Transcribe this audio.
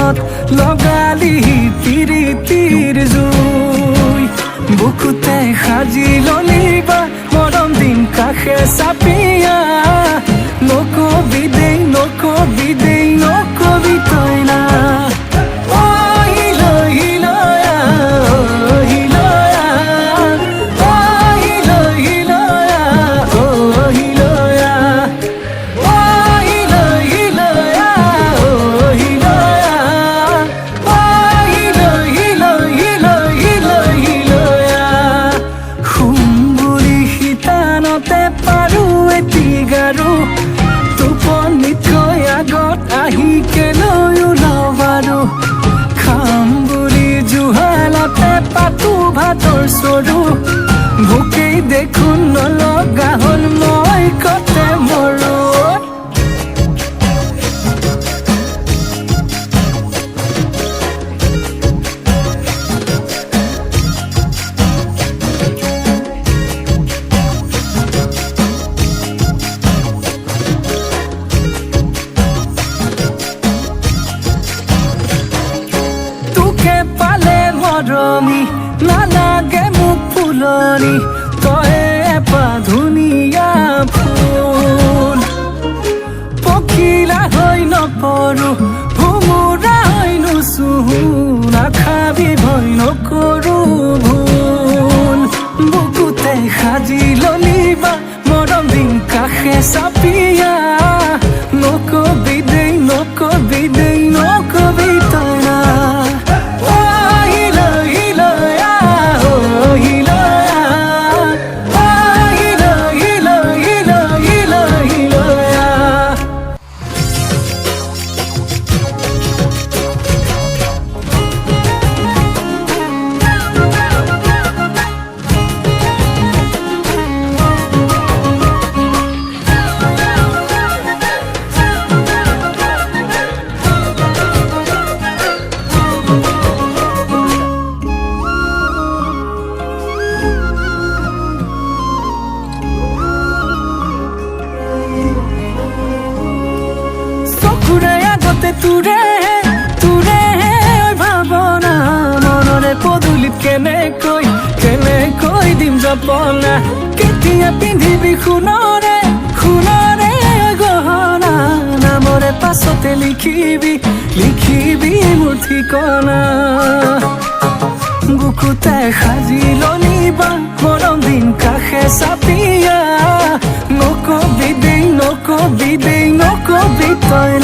মনত লগালি তিৰিতিৰ জুই বুকুতে সাজি ললিবা মৰম দিন কাষে চাপিয়া নকবি দেই নকবি তই না টোপনিতকৈ আগত আহি কেলৈ ওলাবাৰো খাম বুলি জুহালতে পাতো ভাতৰ চৰু ভোকেই দেখোন নলগা হ'ল মই কতে মৰো মৰমি নালাগে মোক ফুলনি তই এপা ধুনীয়া ফুল পখিলা হৈ নপৰো ভুমুৰা হৈ নুচুহো নাখাবি ভয় নকৰো ভুল বুকুতে সাজি ললিবা মৰম দিন কাষে চাপিয়া নকবি দেই তই না তোৰে ভাৱনা মনৰে পদূলিত কেনেকৈ দিম জপনা কেতিয়া পিন্ধিবি সোণৰে গহনা নামৰে পাছতে লিখিবি মোৰ ঠিকনা বুকুতে সাজি ললিবা মৰম দিন কাষে চাপিয়া নকবি দেই তই